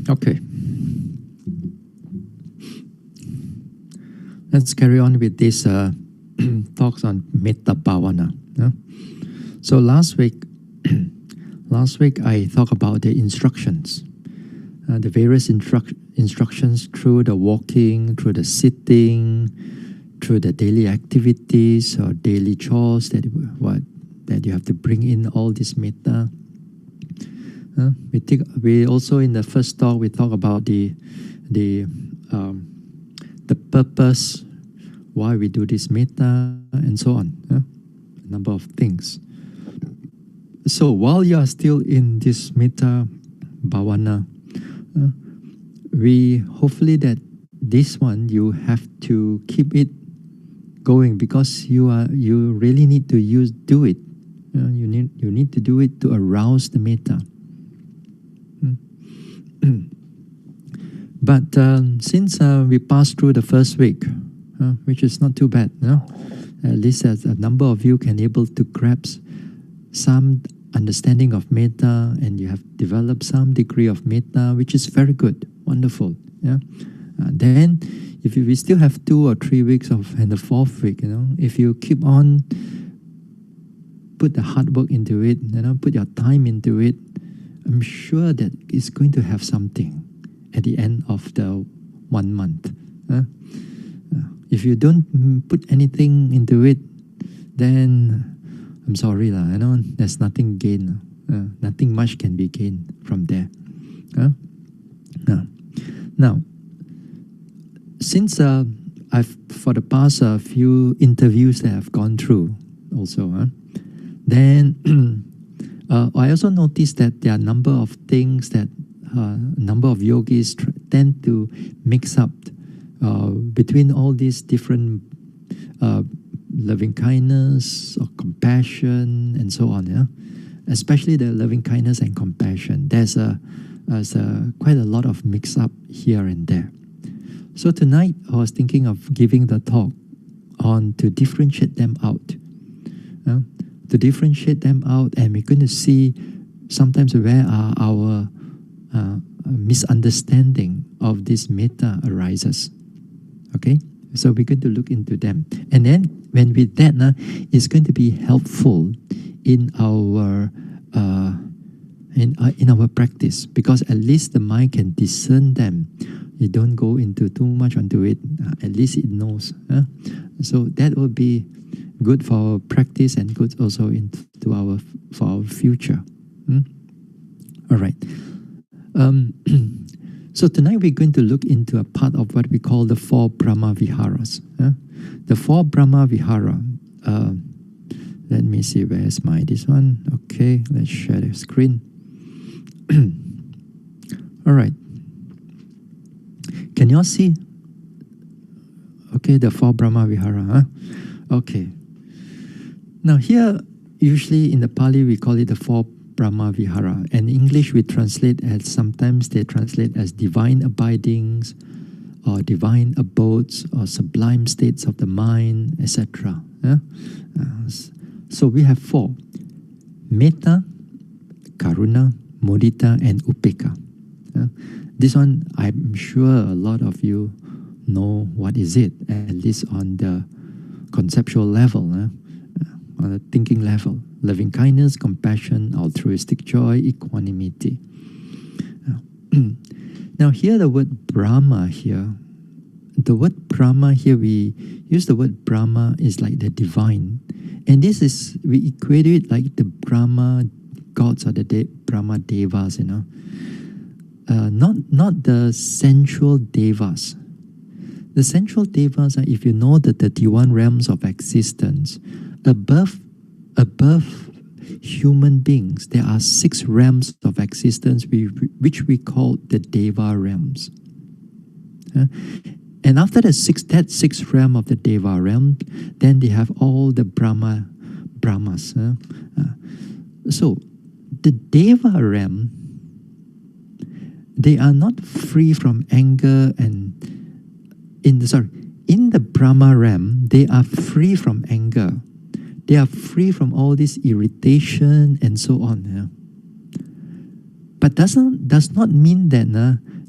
Okay. Let's carry on with this talks on Metta Bhavana. So last week I talked about the instructions, the various instructions through the walking, through the sitting, through the daily activities or daily chores that you have to bring in all this metta. We also in the first talk we talk about the purpose, why we do this metta, and so on. A number of things. So while you are still in this metta bhavana, we hopefully that this one you have to keep it going, because you really need to do it. You need to do it to arouse the metta. But since we passed through the first week, which is not too bad, at least as a number of you can able to grasp some understanding of metta, and you have developed some degree of metta, which is very good, wonderful. Then, if we still have 2 or 3 weeks and the 4th week, if you keep on put the hard work into it, put your time into it, I'm sure that it's going to have something at the end of the 1 month. If you don't put anything into it, then I'm sorry, there's nothing gained. Nothing much can be gained from there. Now, since I've for the past few interviews that I've gone through also, then I also noticed that there are a number of things that a number of yogis tend to mix up between all these different loving kindness or compassion and so on. Especially the loving kindness and compassion. There's quite a lot of mix up here and there. So tonight I was thinking of giving the talk on to differentiate them out. To differentiate them out, and we're going to see sometimes where are our misunderstanding of this metta arises. Okay, so we're going to look into them, and then when with that, it's going to be helpful in our in our practice, because at least the mind can discern them. You don't go into too much onto it. At least it knows. So that will be good for our practice and good also for our future. All right. So tonight we're going to look into a part of what we call the 4 Brahmaviharas. The 4 Brahmavihara. Let me see, where's this one? Okay, let's share the screen. All right. Can you all see? Okay, the 4 Brahmavihara. Okay. Now here, usually in the Pali, we call it the 4 Brahmavihara. And in English, we translate as, sometimes they translate as divine abidings, or divine abodes, or sublime states of the mind, etc. So we have 4. Metta, Karuna, Mudita, and Upekkha. This one, I'm sure a lot of you know what is it, at least on the conceptual level, on the thinking level. Loving kindness, compassion, altruistic joy, equanimity. Now here the word Brahma here, we use the word Brahma is like the divine. And this is, we equate it like the Brahma gods or the Brahma devas, not the sensual devas. The sensual devas are, if you know the 31 realms of existence, above human beings, there are 6 realms of existence which we call the Deva realms. And after that sixth realm of the Deva realm, then they have all the Brahmas. So the Deva realm, they are not free from anger, and in the Brahma realm, they are free from anger. They are free from all this irritation and so on. But does not mean that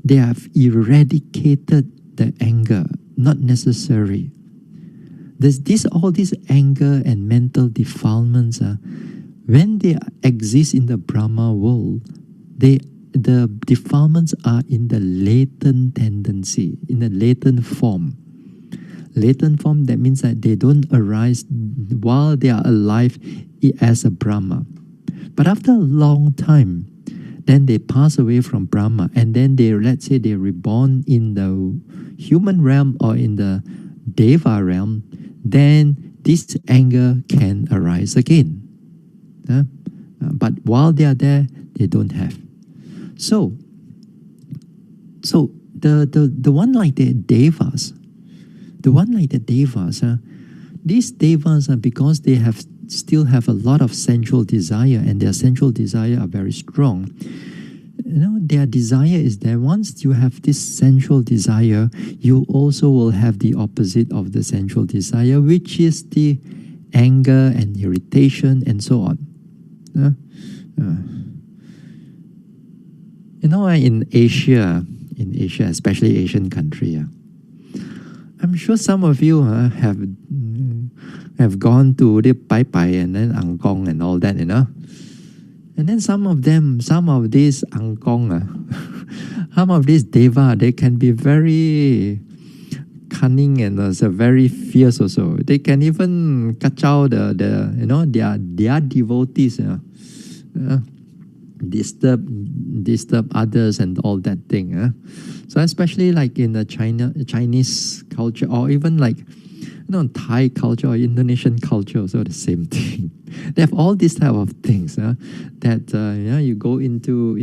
they have eradicated the anger, not necessary. All these anger and mental defilements, when they exist in the Brahma world, the defilements are in the latent tendency, in the latent form. Latent form, that means that they don't arise while they are alive as a Brahma. But after a long time, then they pass away from Brahma, and then let's say they're reborn in the human realm or in the Deva realm, then this anger can arise again. But while they are there, they don't have. So the one like the Devas, these Devas are because they still have a lot of sensual desire, and their sensual desire are very strong. Their desire is that once you have this sensual desire, you also will have the opposite of the sensual desire, which is the anger and irritation and so on. In Asia, especially Asian country, I'm sure some of you have gone to the Pai Pai and then Angkong and all that, And then some of these Angkong, some of these Deva, they can be very cunning and also very fierce also. They can even catch out their devotees, disturb others and all that thing. So especially like in the Chinese culture, or even like Thai culture or Indonesian culture, also the same thing. They have all these type of things that you go into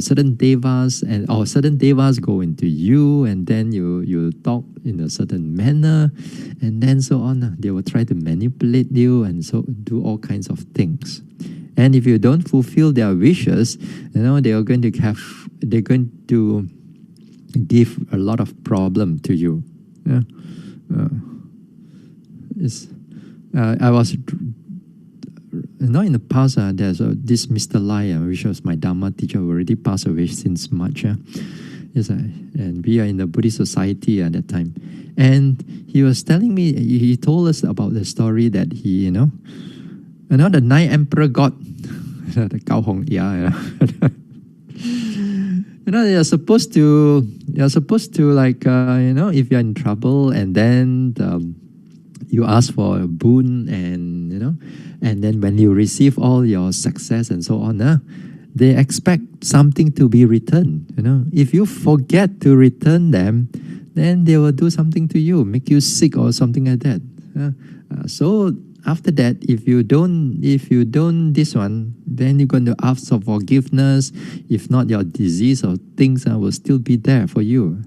certain devas, or certain devas go into you, and then you talk in a certain manner, and then so on. They will try to manipulate you and so do all kinds of things. And if you don't fulfill their wishes, they're going to give a lot of problem to you. I was, in the past, there's this Mr. Lai, which was my Dharma teacher, who already passed away since March. Yes, and we are in the Buddhist society at that time. And he was telling me, he told us about the story that he, the ninth emperor got the Gao Hong Ya. You're supposed to like, if you're in trouble, and then you ask for a boon, and and then when you receive all your success and so on, they expect something to be returned. If you forget to return them, then they will do something to you, make you sick or something like that. So after that, if you don't this one, then you're going to ask for forgiveness. If not, your disease or things will still be there for you.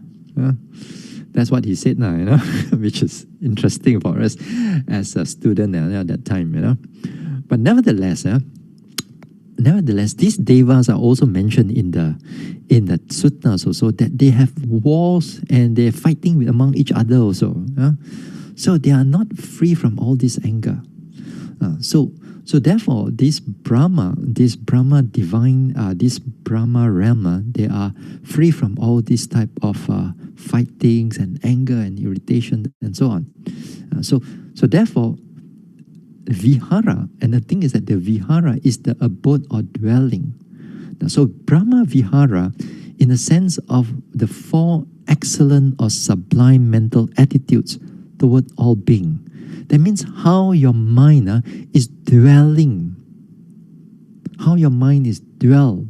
That's what he said now, which is interesting for us as a student at that time, But nevertheless, these devas are also mentioned in the suttas also, that they have wars and they're fighting among each other also. So they are not free from all this anger. So therefore, this Brahma divine, this Brahma realm, they are free from all this type of fightings and anger and irritation and so on. So therefore, Vihara, and the thing is that the Vihara is the abode or dwelling. So Brahmavihara, in the sense of the four excellent or sublime mental attitudes toward all being. That means how your mind is dwelling. How your mind is dwell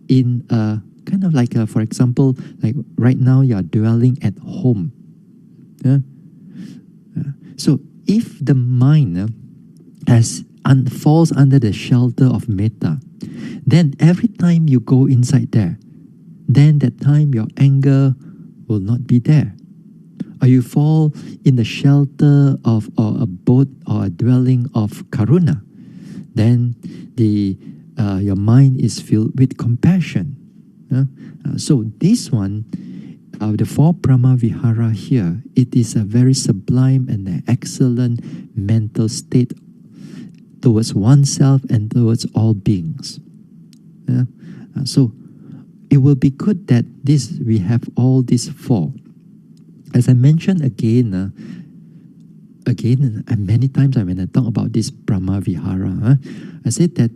in a kind of like, for example, like right now you are dwelling at home. So if the mind falls under the shelter of metta, then every time you go inside there, then that time your anger will not be there. Or you fall in the shelter of or abode or a dwelling of karuna, then your mind is filled with compassion. So this one, the four Brahmavihara here, it is a very sublime and an excellent mental state towards oneself and towards all beings. So it will be good that we have all these four. As I mentioned again, and many times when I talk about this Brahmavihara, I said that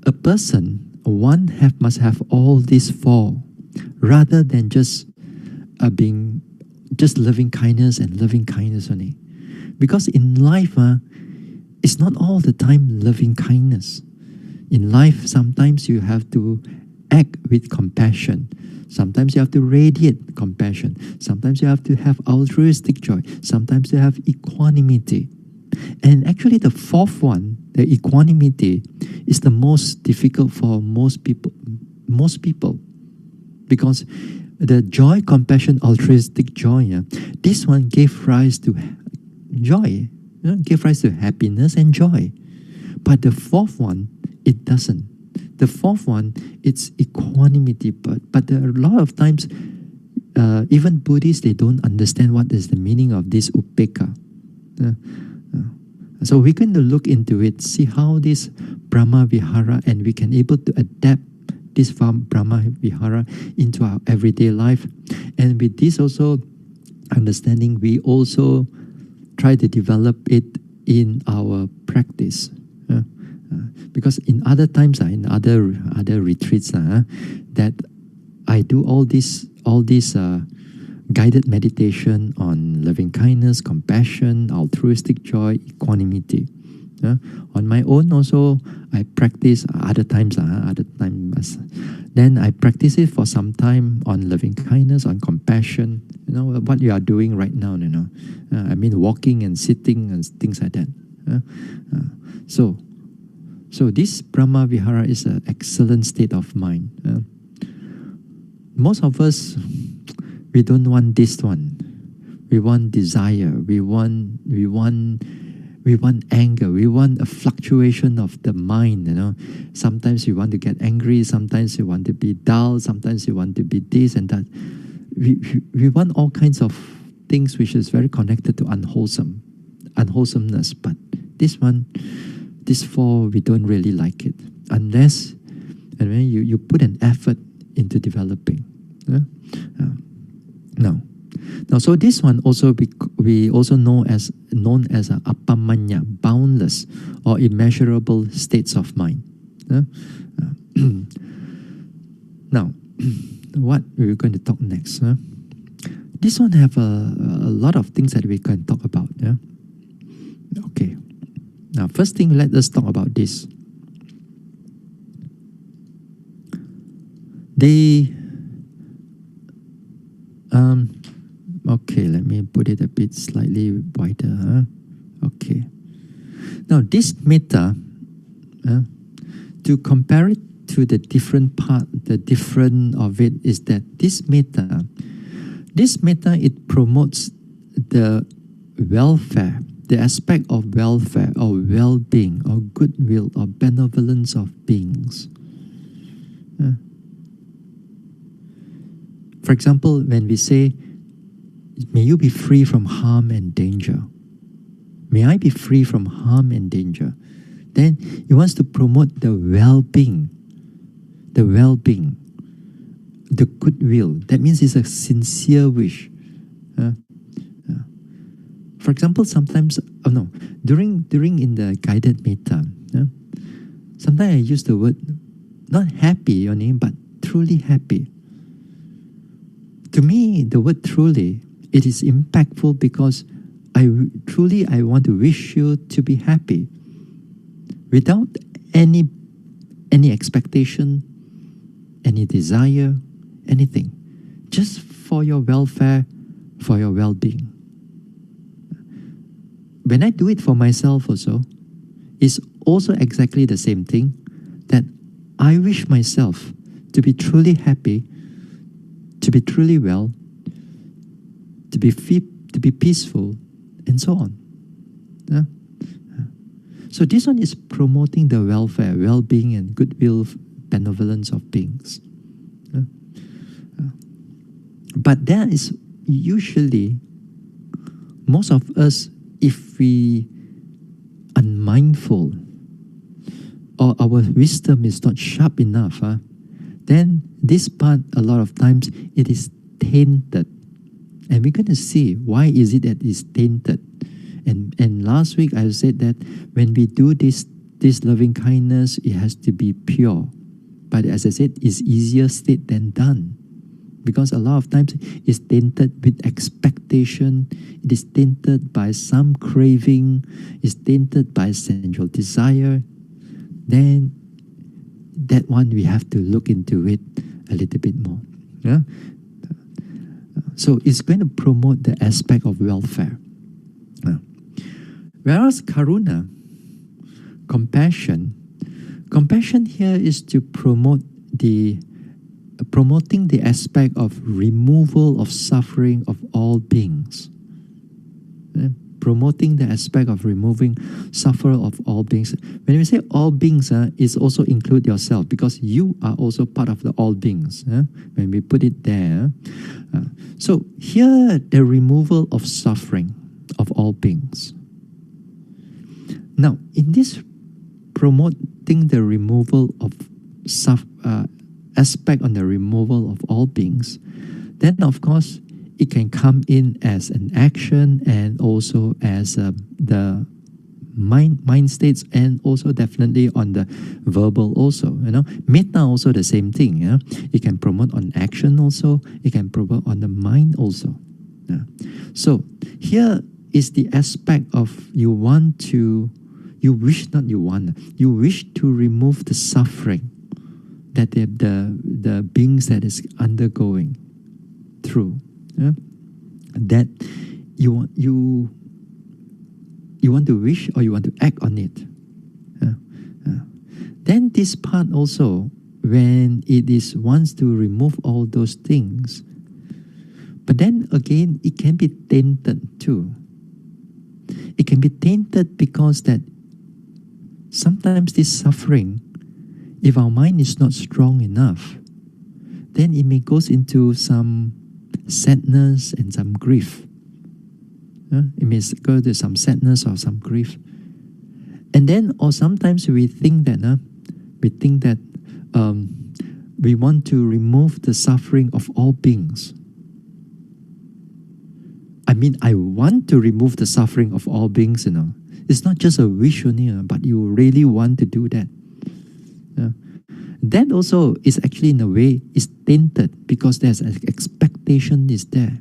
a person, must have all these four, rather than just being just loving kindness and loving kindness only. Because in life, it's not all the time loving kindness. In life, sometimes you have to act with compassion. Sometimes you have to radiate compassion. Sometimes you have to have altruistic joy. Sometimes you have equanimity. And actually the fourth one, the equanimity, is the most difficult for most people. Because the joy, compassion, altruistic joy, this one gave rise to joy, gave rise to happiness and joy. But the fourth one, it doesn't. The fourth one, it's equanimity. But a lot of times, even Buddhists, they don't understand what is the meaning of this upekkha. So we're going to look into it, see how this Brahmavihara, and we can able to adapt this Brahmavihara into our everyday life. And with this also understanding, we also try to develop it in our practice. Because in other times, in other retreats, that I do all this guided meditation on loving kindness, compassion, altruistic joy, equanimity. On my own also, I practice other times. Then I practice it for some time on loving kindness, on compassion. What you are doing right now. I mean, walking and sitting and things like that. So this Brahmavihara is an excellent state of mind. Most of us, we don't want this one. We want desire. We want anger. We want a fluctuation of the mind. Sometimes you want to get angry. Sometimes you want to be dull. Sometimes you want to be this and that. We want all kinds of things which is very connected to unwholesomeness. But this one, these four, we don't really like it unless and when you put an effort into developing. Now, so this one also we also known as a apamanya, boundless or immeasurable states of mind. Now, what we're going to talk next? This one have a lot of things that we can talk about. Okay. Now, first thing, let us talk about this. Okay, let me put it a bit slightly wider. Okay. Now, this metta, to compare it to the different part, the different of it is that this metta, it promotes the welfare, the aspect of welfare or well-being or goodwill or benevolence of beings. For example, when we say, may you be free from harm and danger. May I be free from harm and danger. Then he wants to promote the well-being, the goodwill. That means it's a sincere wish. For example, sometimes, during in the guided metta, sometimes I use the word, not happy only, but truly happy. To me, the word truly, it is impactful because I want to wish you to be happy without any expectation, any desire, anything. Just for your welfare, for your well-being. When I do it for myself also, it's also exactly the same thing, that I wish myself to be truly happy, to be truly well, to be fit, to be peaceful, and so on. So this one is promoting the welfare, well-being, and goodwill, benevolence of beings. But that is usually, most of us, if we unmindful or our wisdom is not sharp enough, then this part, a lot of times, it is tainted. And we're going to see why is it that it's tainted. And last week I said that when we do this loving kindness, it has to be pure. But as I said, it's easier said than done. Because a lot of times it's tainted with expectation, it is tainted by some craving, it's tainted by sensual desire. Then that one we have to look into it a little bit more. Yeah? So it's going to promote the aspect of welfare. Whereas karuna, compassion here is to promoting the aspect of removal of suffering of all beings. Promoting the aspect of removing suffering of all beings. When we say all beings, it also include yourself, because you are also part of the all beings. When we put it there. So here, the removal of suffering of all beings. Now, in this promoting the removal of aspect on the removal of all beings, then of course it can come in as an action and also as the mind states, and also definitely on the verbal also. Metta also the same thing. It can promote on action also. It can promote on the mind also. So here is the aspect of you wish to remove the suffering that the beings that is undergoing through. That you want to wish, or you want to act on it. Then this part also, when it is wants to remove all those things, but then again it can be tainted too. It can be tainted because that sometimes this suffering, if our mind is not strong enough, then it may goes into some sadness and some grief. It may go to some sadness or some grief. And then, or sometimes we think that we want to remove the suffering of all beings. I want to remove the suffering of all beings, It's not just a wish only, but you really want to do that. That also is actually, in a way, is tainted, because there's an expectation is there.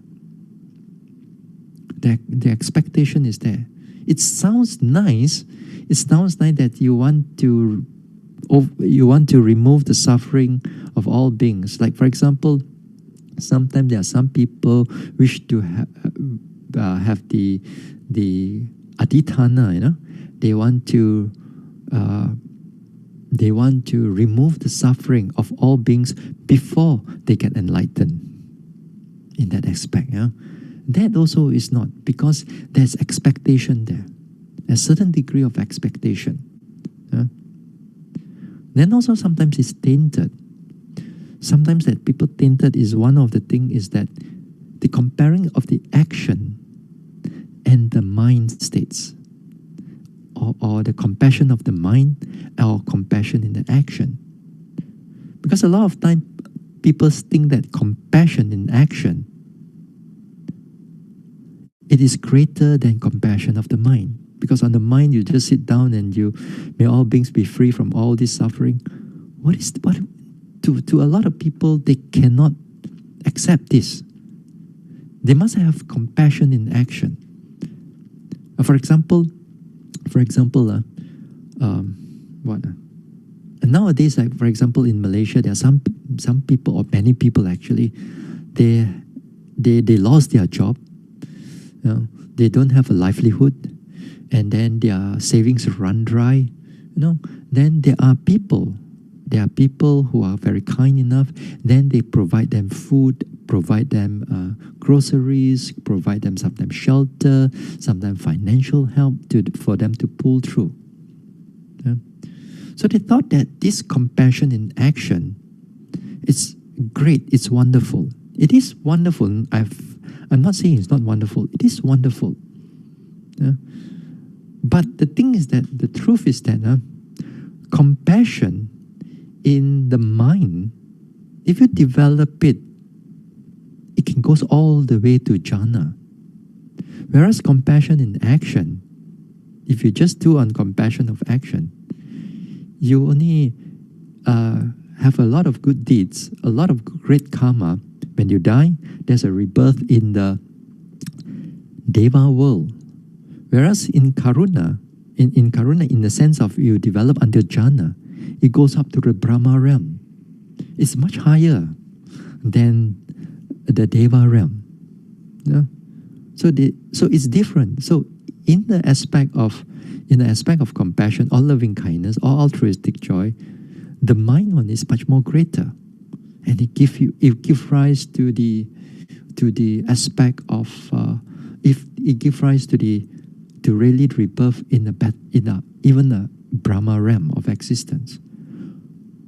The expectation is there. It sounds nice. It sounds like that you want to remove the suffering of all beings. Like, for example, sometimes there are some people wish to have the adhitthana. They want to remove the suffering of all beings before they get enlightened. In that aspect, that also is not, because there's expectation there, a certain degree of expectation. Then also sometimes it's tainted. Sometimes that people tainted is one of the thing is that the comparing of the action and the mind states, or the compassion of the mind, or compassion in the action. Because a lot of time people think that compassion in action, it is greater than compassion of the mind. Because on the mind you just sit down and you, may all beings be free from all this suffering. To a lot of people, they cannot accept this. They must have compassion in action. For example, nowadays, like for example, in Malaysia, there are some people, or many people actually, they lost their job. They don't have a livelihood, and then their savings run dry. Then there are people who are very kind enough. Then they provide them food, provide them groceries, provide them sometimes shelter, sometimes financial help for them to pull through. So they thought that this compassion in action, it's great, it's wonderful. It is wonderful. I'm not saying it's not wonderful. It is wonderful. But the thing is that the truth is that compassion in the mind If you develop it, it can go all the way to jhana. Whereas compassion in action, if you just do on compassion of action, you only have a lot of good deeds, a lot of great karma. When you die, there's a rebirth in the Deva world. Whereas in Karuna, in Karuna, in the sense of you develop until jhana, it goes up to the Brahma realm. It's much higher than the Deva realm. Yeah? So it's different. So in the aspect of compassion or loving kindness or altruistic joy, the mind one is much more greater, and it gives rise to the aspect of if it gives rise to really rebirth in even a Brahma realm of existence.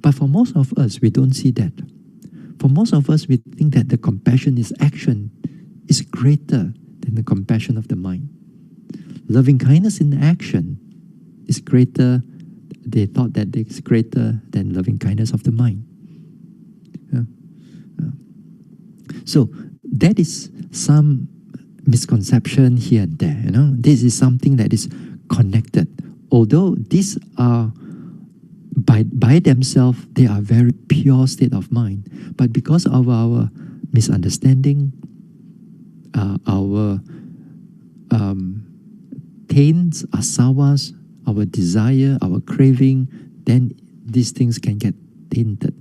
But for most of us, we don't see that. For most of us, we think that the compassion is action is greater than the compassion of the mind. Loving kindness in action is greater. They thought that it's greater than loving kindness of the mind. Yeah. Yeah. So that is some misconception here and there. This is something that is connected. Although these are by themselves, they are very pure state of mind. But because of our misunderstanding, our taints, asavas, our desire, our craving, then these things can get tainted.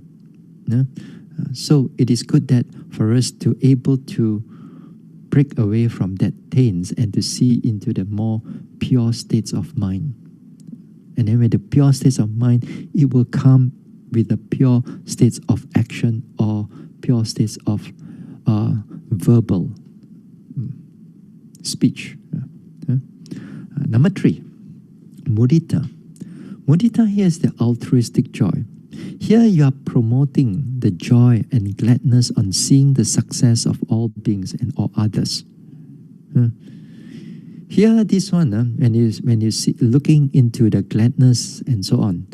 So it is good that for us to able to break away from that taints and to see into the more pure states of mind. And then with the pure states of mind, it will come with the pure states of action or pure states of verbal speech. Number 3, mudita. Mudita here is the altruistic joy. Here you are promoting the joy and gladness on seeing the success of all beings and all others. Here, this one, when you see looking into the gladness and so on,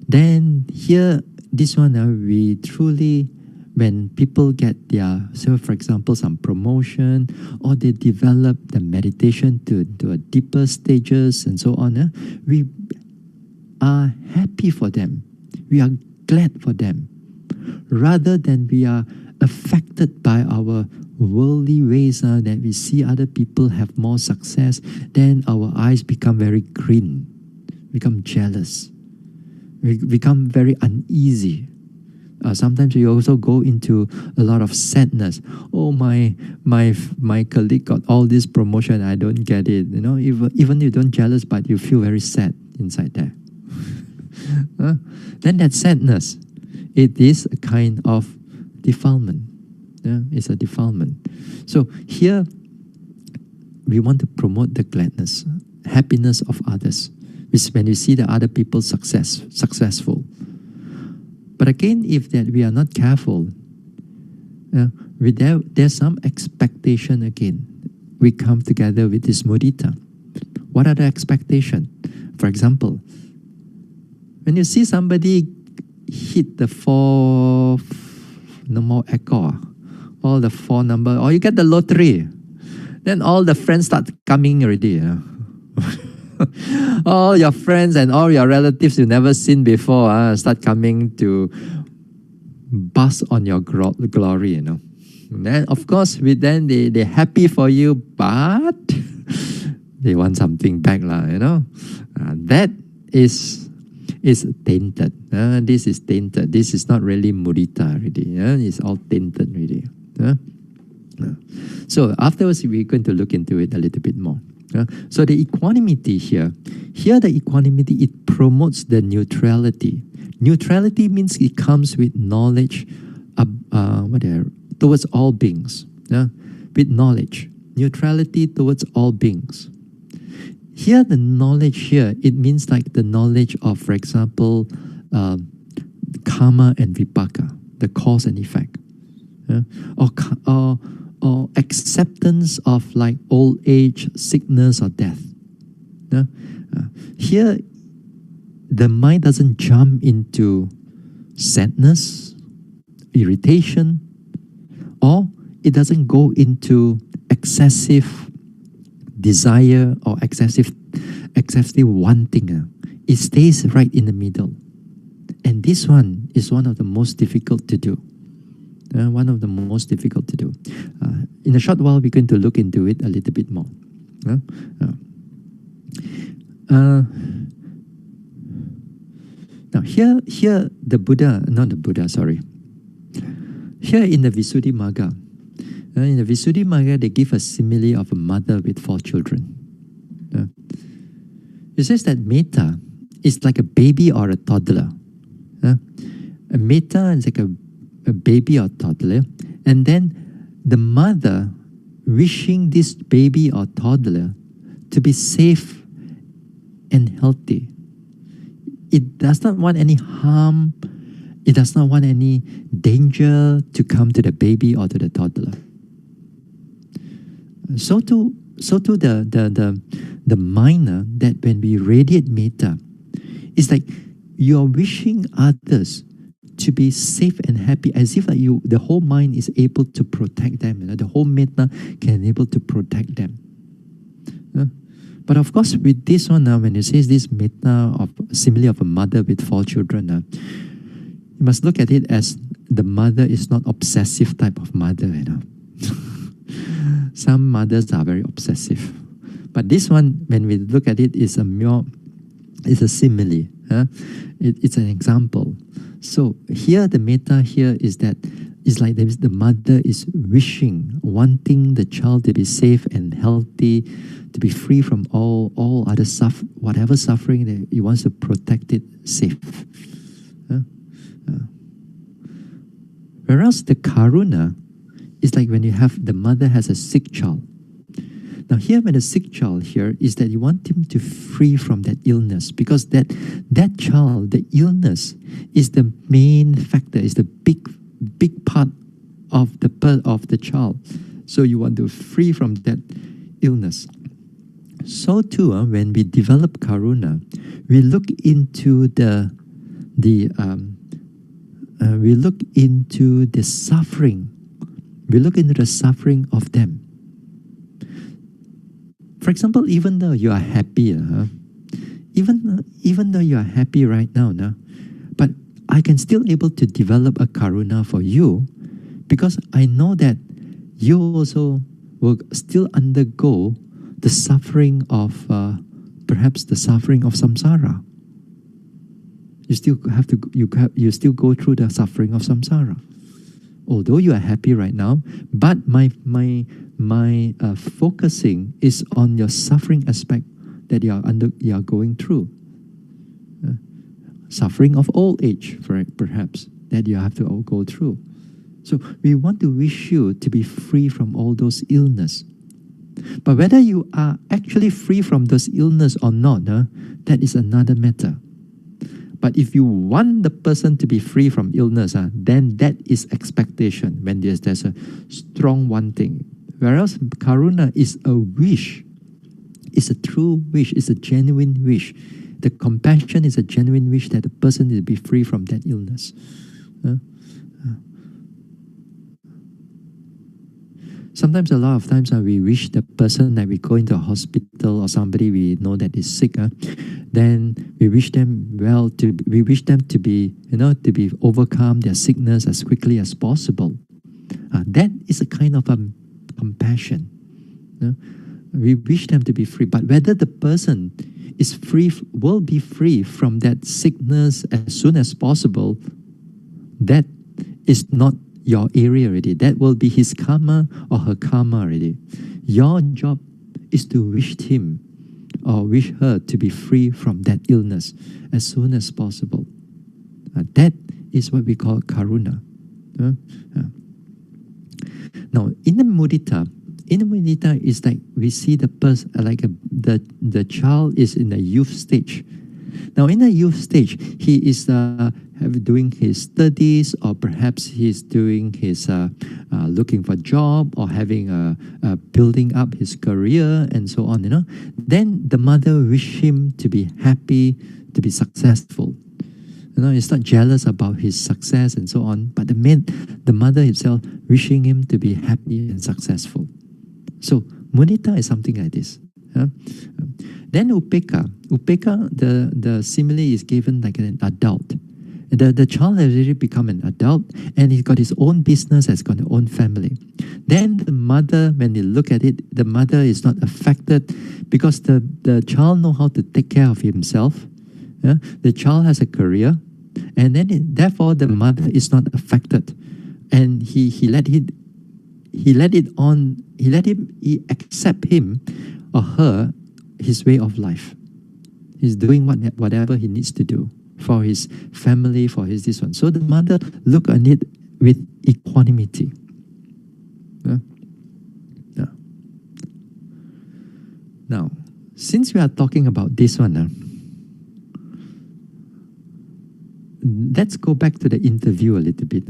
then here, this one, we truly, when people get their, so for example, some promotion, or they develop the meditation to a deeper stages and so on, we are happy for them. We are glad for them, rather than we are affected by our worldly ways, that we see other people have more success, then our eyes become very green, become jealous, we become very uneasy. Sometimes we also go into a lot of sadness. Oh, my colleague got all this promotion, I don't get it. Even you don't jealous, but you feel very sad inside there. Then that sadness, it is a kind of defilement. It's a defilement. So here, we want to promote the gladness, happiness of others, which when you see the other people successful. But again, if that we are not careful, there's some expectation again. We come together with this mudita. What are the expectation? For example, when you see somebody hit the 4, no more echo, all the 4 number, or you get the lottery, then all the friends start coming already. All your friends and all your relatives you never seen before start coming to bask on your glory. And then of course, they're happy for you, but they want something back, that is tainted. This is tainted. This is not really mudita already. It's all tainted already. So afterwards, we're going to look into it a little bit more. So the equanimity here the equanimity, it promotes the neutrality. Neutrality means it comes with knowledge towards all beings. With knowledge. Neutrality towards all beings. Here, the knowledge here, it means like the knowledge of, for example, karma and vipaka, the cause and effect. Or acceptance of like old age, sickness, or death. Here, the mind doesn't jump into sadness, irritation, or it doesn't go into excessive desire or excessive wanting. It stays right in the middle. And this one is one of the most difficult to do. One of the most difficult to do. In a short while, we're going to look into it a little bit more. Now here the Buddha, not the Buddha, sorry. Here in the Visuddhimagga, in the Visuddhimagga, they give a simile of a mother with 4 children. It says that metta is like a baby or a toddler. A metta is like a baby or toddler, and then the mother wishing this baby or toddler to be safe and healthy. It does not want any harm. It does not want any danger to come to the baby or to the toddler. So too the minor, that when we radiate metta, it's like you are wishing others to be safe and happy, as if like the whole mind is able to protect them. The whole metta can able to protect them. But of course, with this one now, when it says this metta of simile of a mother with 4 children, you must look at it as the mother is not obsessive type of mother. Some mothers are very obsessive, but this one, when we look at it, is a simile. It's an example. So here, the metta here is that it's like the mother is wishing, wanting the child to be safe and healthy, to be free from all other whatever suffering, that he wants to protect it safe. Whereas the karuna is like when you have the mother has a sick child. Now here, when a sick child here is that you want him to free from that illness, because that child, the illness is the main factor, is the big part of the child. So you want to free from that illness. So too, when we develop karuna, we look into the suffering. We look into the suffering of them. For example, even though you are happy, even though you are happy right now, but I can still able to develop a karuna for you, because I know that you also will still undergo the suffering of, perhaps the suffering of samsara. You still have to, you still go through the suffering of samsara. Although you are happy right now, but my focusing is on your suffering aspect that you are going through. Suffering of old age, perhaps, that you have to all go through. So we want to wish you to be free from all those illness. But whether you are actually free from those illness or not, that is another matter. But if you want the person to be free from illness, then that is expectation, when there's a strong wanting. Whereas karuna is a wish. It's a true wish. It's a genuine wish. The compassion is a genuine wish that the person will be free from that illness. Sometimes, a lot of times, we wish the person that we go into a hospital or somebody we know that is sick, then we wish them well. We wish them to be, to be overcome their sickness as quickly as possible. That is a kind of compassion. We wish them to be free, but whether the person is free, will be free from that sickness as soon as possible, that is not your area already. That will be his karma or her karma already. Your job is to wish him or wish her to be free from that illness as soon as possible. That is what we call karuna. Now, in the mudita is like we see the person, like the child is in the youth stage. Now, in the youth stage, he is doing his studies, or perhaps he's doing his looking for job, or having building up his career, and so on. Then the mother wish him to be happy, to be successful. It's not jealous about his success and so on, but the mother itself wishing him to be happy and successful. So mudita is something like this. Then upeka, the simile is given like an adult. The child has already become an adult and he's got his own business, has got his own family. Then the mother, when you look at it, the mother is not affected because the child knows how to take care of himself. The child has a career, and then therefore the mother is not affected. And he accept him or her, his way of life. He's doing whatever he needs to do for his family, for his this one. So the mother look on it with equanimity. Now, since we are talking about this one, let's go back to the interview a little bit.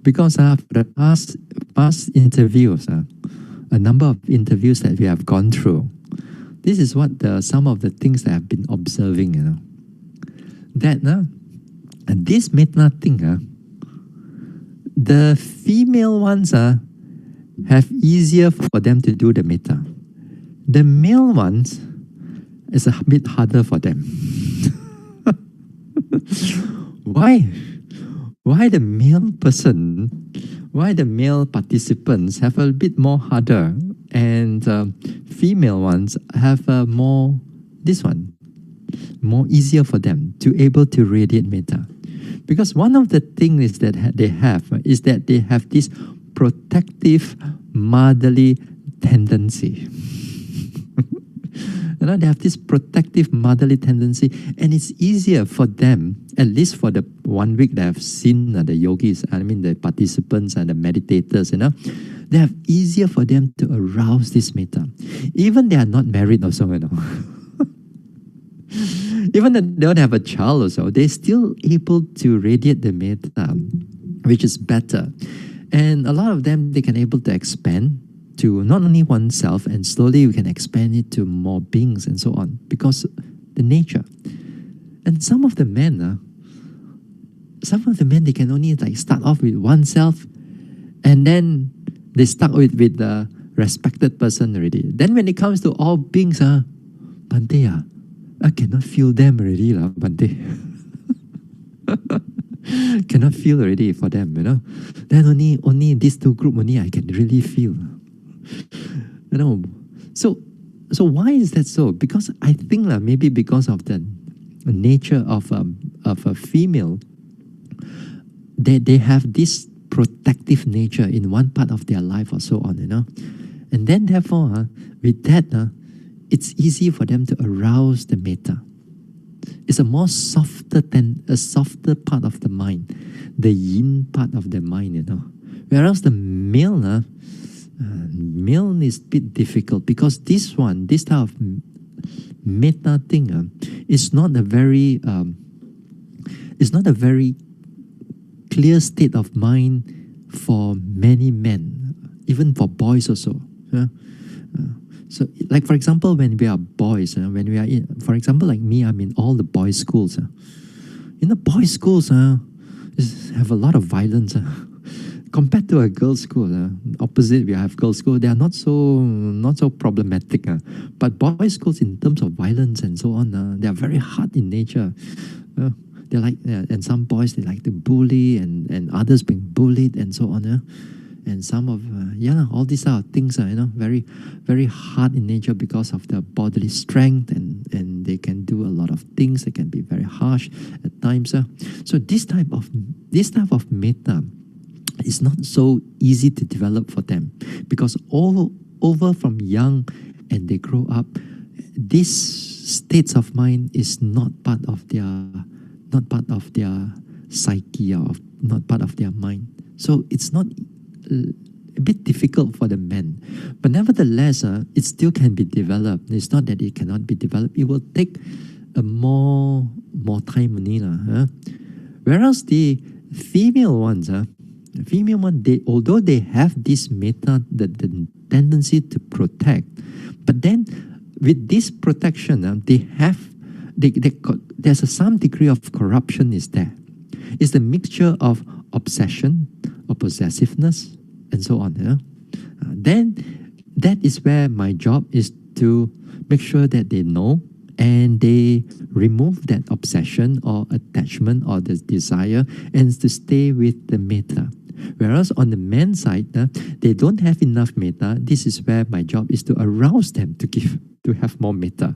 Because for the past interviews, a number of interviews that we have gone through, this is what some of the things that I've been observing. That this metta thing, the female ones have easier for them to do the metta. The male ones is a bit harder for them. Why? Why the male participants have a bit more harder and female ones have more easier for them to able to radiate metta? Because one of the things that they have is that they have this protective motherly tendency. They have this protective motherly tendency, and it's easier for them, at least for the 1 week that I've seen the yogis, the participants and the meditators, they have easier for them to arouse this metta. Even they are not married also, Even if they don't have a child also, they're still able to radiate the metta, which is better. And a lot of them, they can able to expand to not only oneself, and slowly we can expand it to more beings and so on, because the nature. And some of the men, they can only start off with oneself, and then they start with the respected person already. Then when it comes to all beings, Bante, I cannot feel them already, Bante. Cannot feel already for them, Then only these two group only I can really feel. So why is that so? Because I think maybe because of the nature of a female, they have this protective nature in one part of their life or so on, and then therefore with that it's easy for them to arouse the metta. It's a softer part of the mind, the yin part of the mind, Whereas the male is a bit difficult, because this type of metta thing is not a very clear state of mind for many men, even for boys also. So, like for example, when we are boys, when we are for example, like me, I'm in all the boys' schools. In the boys' schools, have a lot of violence. Compared to a girls' school, opposite we have girls' school. They are not so problematic. But boys' schools, in terms of violence and so on, they are very hard in nature. They like, and some boys they like to bully, and others being bullied and so on. And some of all these are things very, very hard in nature because of their bodily strength, and they can do a lot of things. They can be very harsh at times. So this type of metta is not so easy to develop for them, because over from young and they grow up, these states of mind is not part of their psyche, or not part of their mind. So it's not a bit difficult for the men, but nevertheless, it still can be developed. It's not that it cannot be developed. It will take more time only, whereas the female ones, although they have this metta, the tendency to protect, but then with this protection, they there's some degree of corruption is there. It's the mixture of obsession or possessiveness and so on. Then that is where my job is to make sure that they know and they remove that obsession or attachment or the desire and to stay with the metta. Whereas on the men's side, they don't have enough metta. This is where my job is to arouse them to have more metta.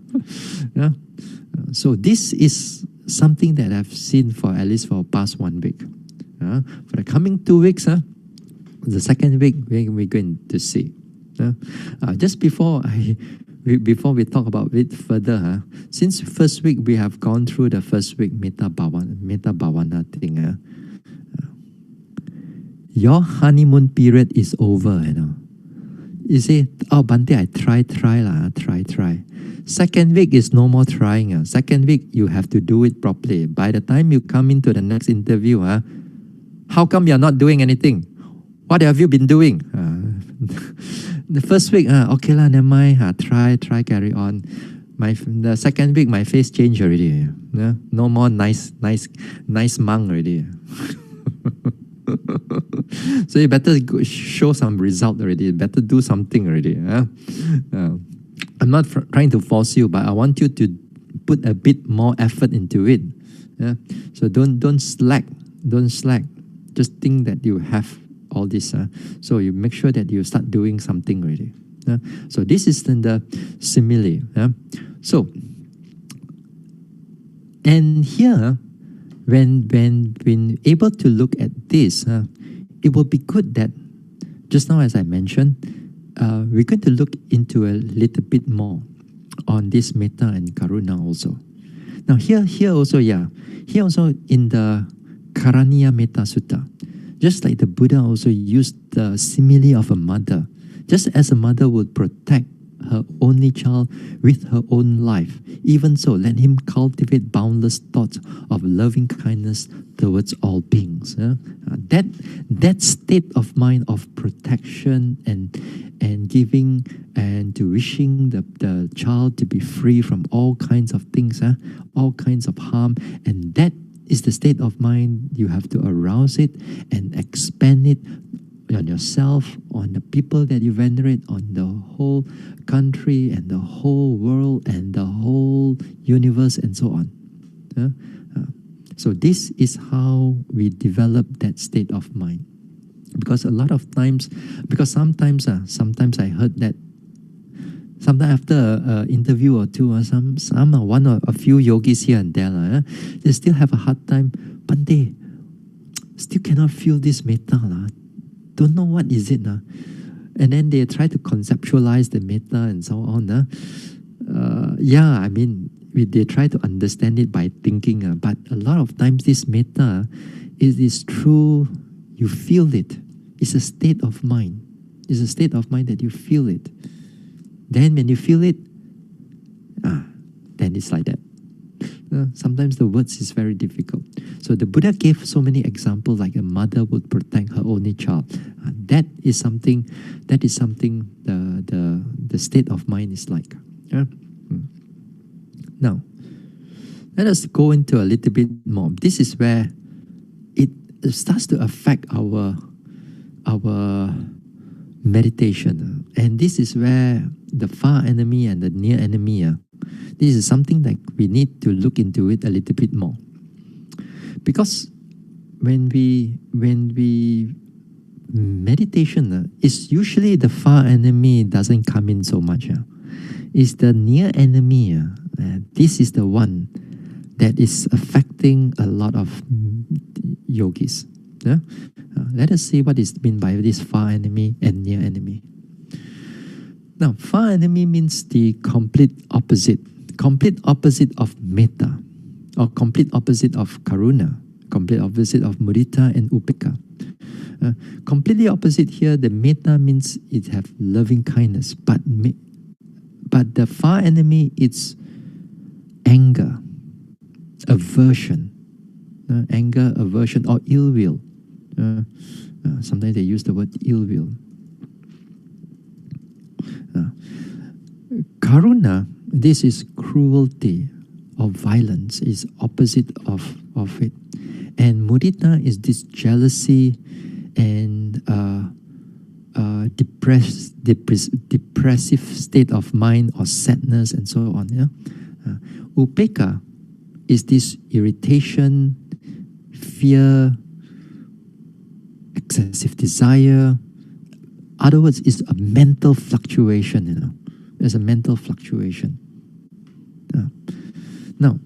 So this is something that I've seen for at least for past 1 week. For the coming 2 weeks, the second week we're going to see. Just before we talk about it further, since first week we have gone through the first week metta bhavana thing. Your honeymoon period is over, You say, oh, Bante, I try. Second week is no more trying. Second week, you have to do it properly. By the time you come into the next interview, how come you're not doing anything? What have you been doing? The first week, okay lah, never mind. Try, carry on. The second week, my face changed already. No more nice monk already. So you better show some result already. Better do something already. I'm not trying to force you, but I want you to put a bit more effort into it. So don't slack. Just think that you have all this. So you make sure that you start doing something already. So this is the simile. So and here, when able to look at this, it will be good that just now, as I mentioned, we're going to look into a little bit more on this metta and karuna also. Now here also in the Karaniya Metta Sutta, just like the Buddha also used the simile of a mother, just as a mother would protect her only child with her own life, even so let him cultivate boundless thoughts of loving kindness towards all beings. That state of mind of protection and giving and to wishing the child to be free from all kinds of things, all kinds of harm, and that is the state of mind you have to arouse it and expand it on yourself, on the people that you venerate, on the whole country and the whole world and the whole universe and so on. So this is how we develop that state of mind. Because a lot of times, sometimes I heard that sometimes after an interview or two, one or a few yogis here and there, they still have a hard time. Bante, still cannot feel this metta. Don't know what is it. And then they try to conceptualize the metta and so on. They try to understand it by thinking. But a lot of times this metta is true. You feel it. It's a state of mind. It's a state of mind that you feel it. Then when you feel it, then it's like that. Sometimes the words is very difficult. So the Buddha gave so many examples, like a mother would protect her only child. That is something the state of mind is like. Now, let us go into a little bit more. This is where it starts to affect our meditation. And this is where the far enemy and the near enemy, this is something that we need to look into it a little bit more. Because when we meditation, it's usually the far enemy doesn't come in so much. It's the near enemy. This is the one that is affecting a lot of yogis. Let us see what is meant by this far enemy and near enemy. Now, far enemy means the complete opposite of metta, or complete opposite of karuna, complete opposite of mudita and upekkha. Completely opposite here, the metta means it have loving kindness, but the far enemy, it's anger, aversion, or ill will. Sometimes they use the word ill will. Karuna, this is cruelty or violence, is opposite of it. And mudita is this jealousy and depressive state of mind or sadness and so on. Yeah? Upeka is this irritation, fear, excessive desire. Other words, it's a mental fluctuation. There's a mental fluctuation. Now,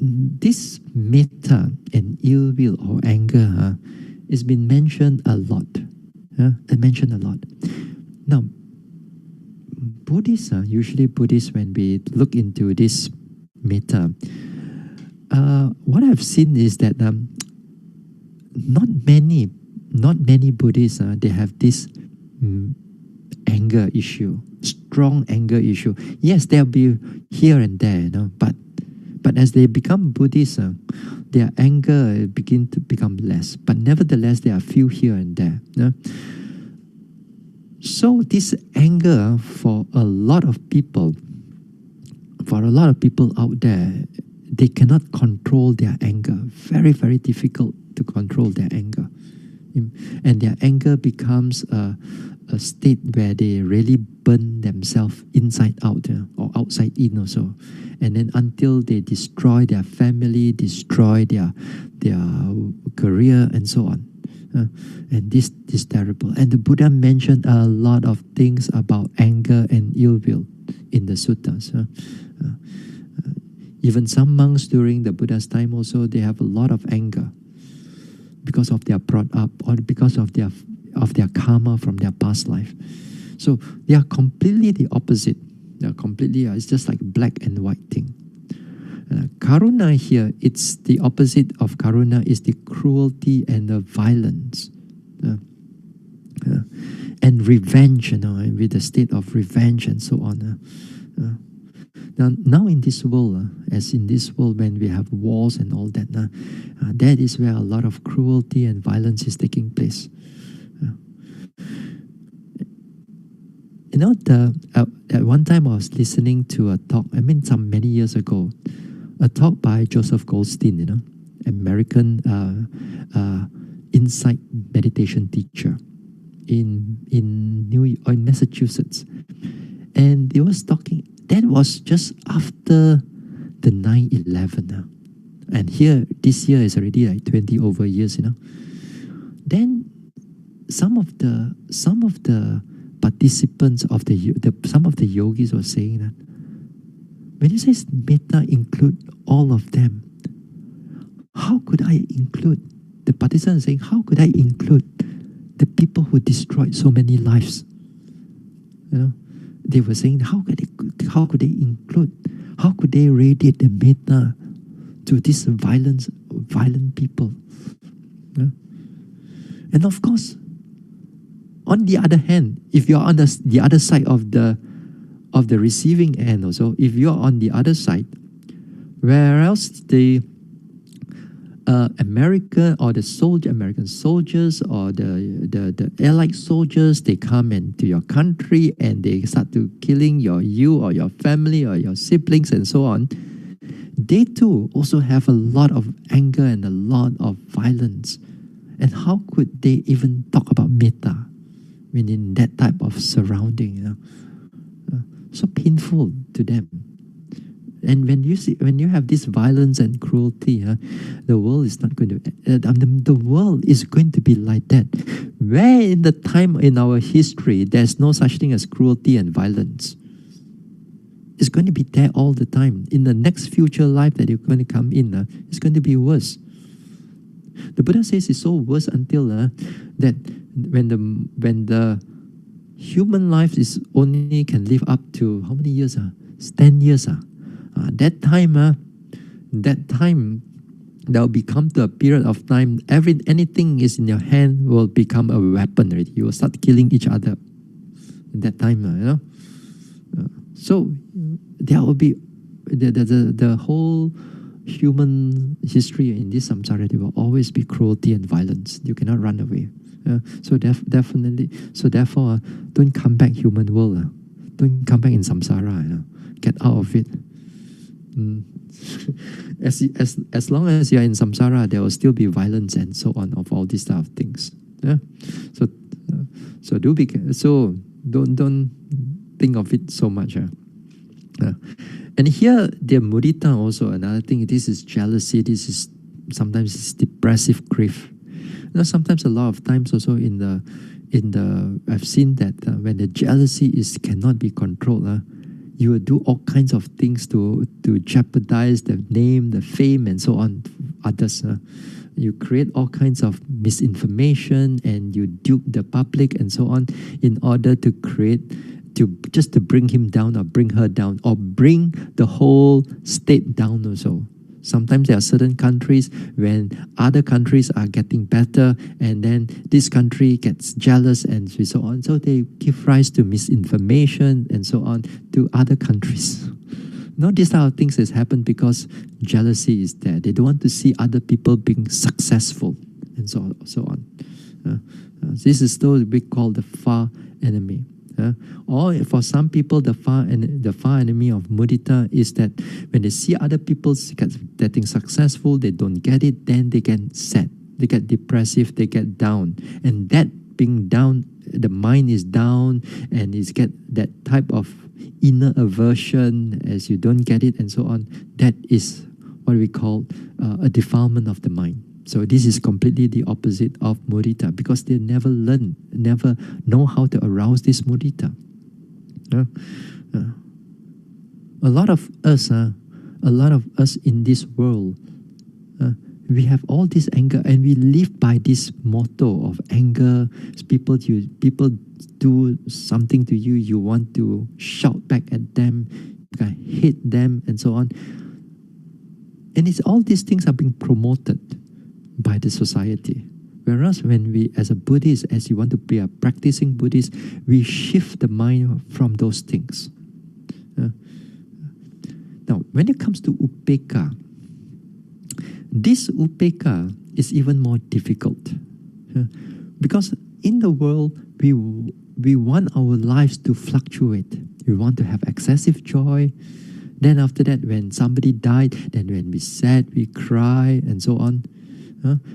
this metta and ill will or anger has been mentioned a lot. Now, Buddhists, usually Buddhists, when we look into this metta, what I've seen is that not many Buddhists, they have this anger issue, strong anger issue. Yes, there'll be here and there, but as they become Buddhists, their anger begin to become less. But nevertheless, there are few here and there. So this anger for a lot of people out there, they cannot control their anger. Very, very difficult to control their anger. And their anger becomes a state where they really burn themselves inside out or outside in also. And then until they destroy their family, destroy their career and so on. And this is terrible. And the Buddha mentioned a lot of things about anger and ill will in the suttas. Even some monks during the Buddha's time also, they have a lot of anger because of their brought up or because of their karma from their past life. So they are completely the opposite. They are completely, it's just like black and white thing. Karuna here, it's the opposite of karuna, is the cruelty and the violence. And revenge, with the state of revenge and so on. Now in this world, as in this world when we have wars and all that, that is where a lot of cruelty and violence is taking place. At one time I was listening to a talk, many years ago, a talk by Joseph Goldstein, American insight meditation teacher in Massachusetts. And he was talking, that was just after the 9/11. And here, this year is already like 20 over years, Then some of the participants of some of the yogis were saying that when it says metta include all of them, how could I include the participants saying, how could I include the people who destroyed so many lives? They were saying, how could they include, how could they radiate the metta to these violent people? And of course, on the other hand, if you're on the other side of the receiving end also, if you're on the other side, where else the American soldiers or the allied soldiers, they come into your country and they start to killing you or your family or your siblings and so on, they too also have a lot of anger and a lot of violence. And how could they even talk about metta when in that type of surrounding? So painful to them. And when you have this violence and cruelty, the world is not going to. The world is going to be like that. Where in the time in our history there's no such thing as cruelty and violence? It's going to be there all the time. In the next future life that you're going to come in, it's going to be worse. The Buddha says it's so worse until that when the human life is only can live up to how many years? 10 years. That time there will become to a period of time. Anything is in your hand will become a weapon already. You will start killing each other. In that time, so there will be the whole human history in this samsara. There will always be cruelty and violence. You cannot run away. So definitely. So therefore, don't come back human world. Don't come back in samsara. Get out of it. as long as you're in samsara, there will still be violence and so on of all these type of things. Yeah. So don't think of it so much. And here the mudita also another thing. This is jealousy. This is sometimes it's depressive grief. Sometimes a lot of times also in the I've seen that when the jealousy cannot be controlled, you will do all kinds of things to jeopardize the name, the fame, and so on others. You create all kinds of misinformation and you dupe the public and so on in order to just to bring him down or bring her down or bring the whole state down also. Sometimes there are certain countries when other countries are getting better and then this country gets jealous and so on. So they give rise to misinformation and so on to other countries. These type of things has happened because jealousy is there. They don't want to see other people being successful and so on. This is still we call the far enemy. Or for some people, the far enemy of mudita is that when they see other people getting successful, they don't get it, then they get sad, they get depressive, they get down. And that being down, the mind is down and it's get that type of inner aversion as you don't get it and so on. That is what we call a defilement of the mind. So this is completely the opposite of mudita because they never know how to arouse this mudita. A lot of us in this world, we have all this anger and we live by this motto of anger. People do something to you, you want to shout back at them, hate them and so on. And it's all these things are being promoted by the society. Whereas when we, as a Buddhist, as you want to be a practicing Buddhist, we shift the mind from those things. Now, when it comes to upekkha, this upekkha is even more difficult. Because in the world, we want our lives to fluctuate. We want to have excessive joy. Then after that, when somebody died, then when we sad, we cry, and so on.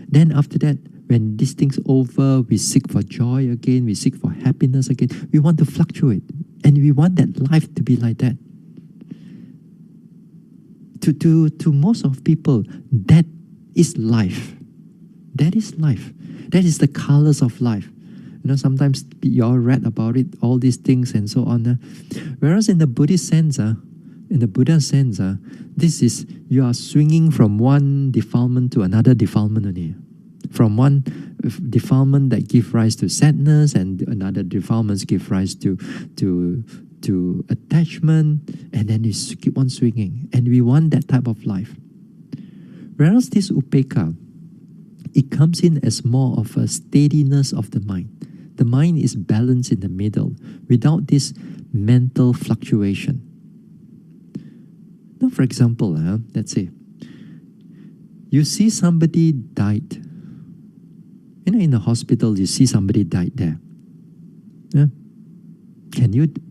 Then after that, when this thing's over, we seek for joy again, we seek for happiness again. We want to fluctuate. And we want that life to be like that. To most of people, that is life. That is life. That is the colors of life. Sometimes you all read about it, all these things and so on. Whereas in the Buddhist sense, in the Buddha sense, this is, you are swinging from one defilement to another defilement only. From one defilement that gives rise to sadness and another defilements give rise to attachment, and then you keep on swinging. And we want that type of life. Whereas this upekkha, it comes in as more of a steadiness of the mind. The mind is balanced in the middle without this mental fluctuation. Now, for example, let's say, you see somebody died. In the hospital, you see somebody died there.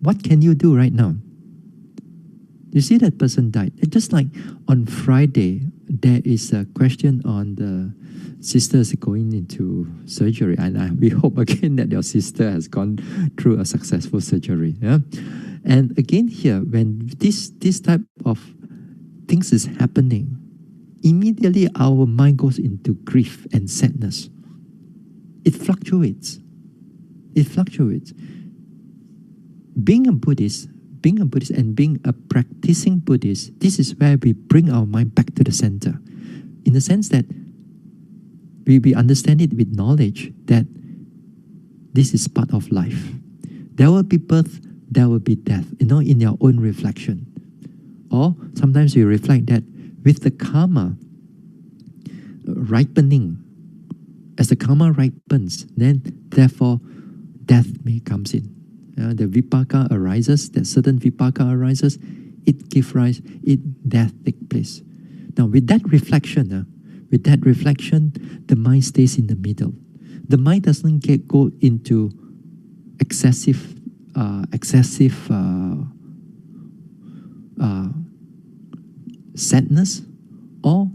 What can you do right now? You see that person died. It's just like on Friday, there is a question on the sisters going into surgery. And we hope again that your sister has gone through a successful surgery. And again here, when this type of things is happening, immediately our mind goes into grief and sadness. It fluctuates. It fluctuates. Being a Buddhist and being a practicing Buddhist, this is where we bring our mind back to the center. In the sense that we understand it with knowledge that this is part of life. There will be birth, there will be death, in your own reflection. Or sometimes you reflect that with the karma ripening, as the karma ripens, then therefore death may comes in. The vipaka arises, that certain vipaka arises, it gives rise, death takes place. Now with that reflection, the mind stays in the middle. The mind doesn't go into excessive sadness, or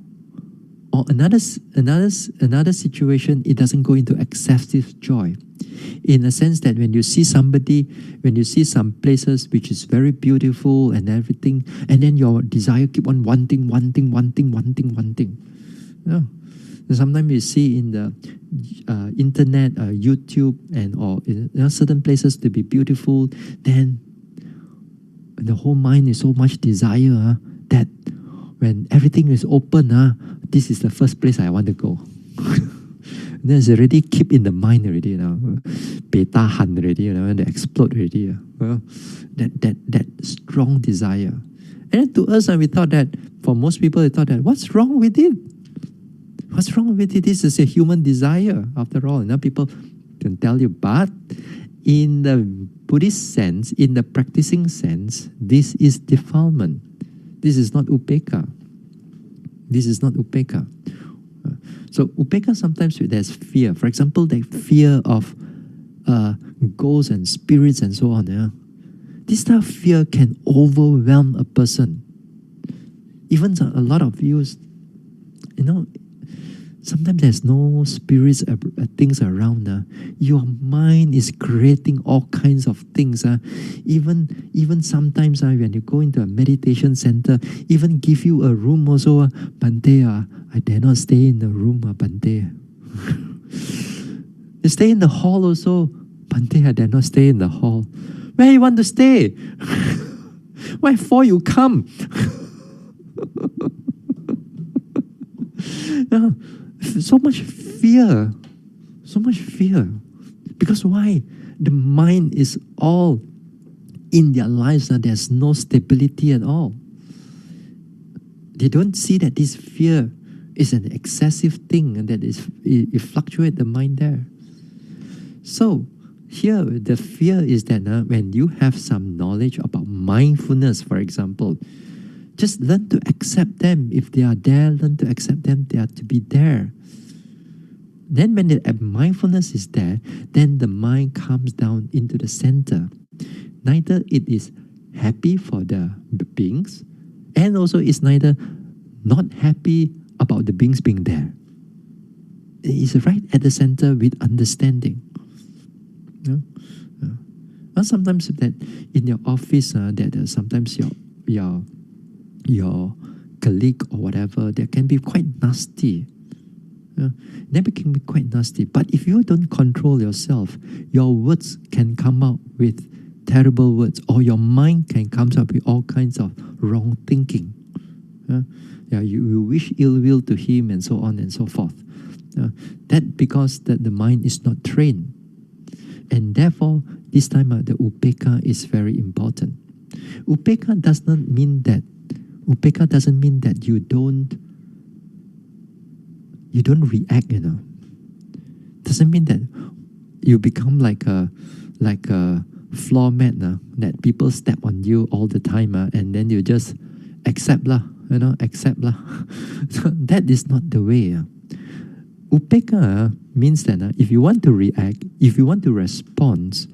another situation, it doesn't go into excessive joy. In a sense that when you see somebody, when you see some places which is very beautiful and everything, and then your desire keep on wanting. Yeah. Sometimes you see in the internet, YouTube, and or certain places to be beautiful, then the whole mind is so much desire that when everything is open, this is the first place I want to go. Then it's already keep in the mind already, beta hunt already, and they explode already. That strong desire. And to us, we thought that, for most people, they thought that, what's wrong with it? What's wrong with it? This is a human desire, after all. People can tell you, but in the Buddhist sense, in the practicing sense, this is defilement. This is not upekkha. This is not upekkha. So upekkha, sometimes there's fear. For example, the fear of ghosts and spirits and so on. This type of fear can overwhelm a person. Even a lot of you, sometimes there's no spirits, things around. Your mind is creating all kinds of things. Even sometimes when you go into a meditation center, even give you a room also. Bante, I dare not stay in the room, Bante. You stay in the hall also. Bante, I dare not stay in the hall. Where you want to stay? Why for you come? So much fear. So much fear. Because why? The mind is all in their lives. There's no stability at all. They don't see that this fear is an excessive thing and that it fluctuates the mind there. So here, the fear is that when you have some knowledge about mindfulness, for example, just learn to accept them. If they are there, learn to accept them. They are to be there. Then when the mindfulness is there, then the mind comes down into the center. Neither it is happy for the beings, and also it's neither not happy about the beings being there. It is right at the center with understanding. And sometimes that in your office, that sometimes your colleague or whatever, they can be quite nasty. They can be quite nasty. But if you don't control yourself, your words can come out with terrible words, or your mind can come up with all kinds of wrong thinking. You wish ill will to him and so on and so forth. That because the mind is not trained. And therefore, this time the upekkha is very important. Upekkha doesn't mean that you don't react. Doesn't mean that you become like a floor mat that people step on you all the time, and then you just accept accept. So that is not the way. Upekkha means that if you want to react, if you want to respond,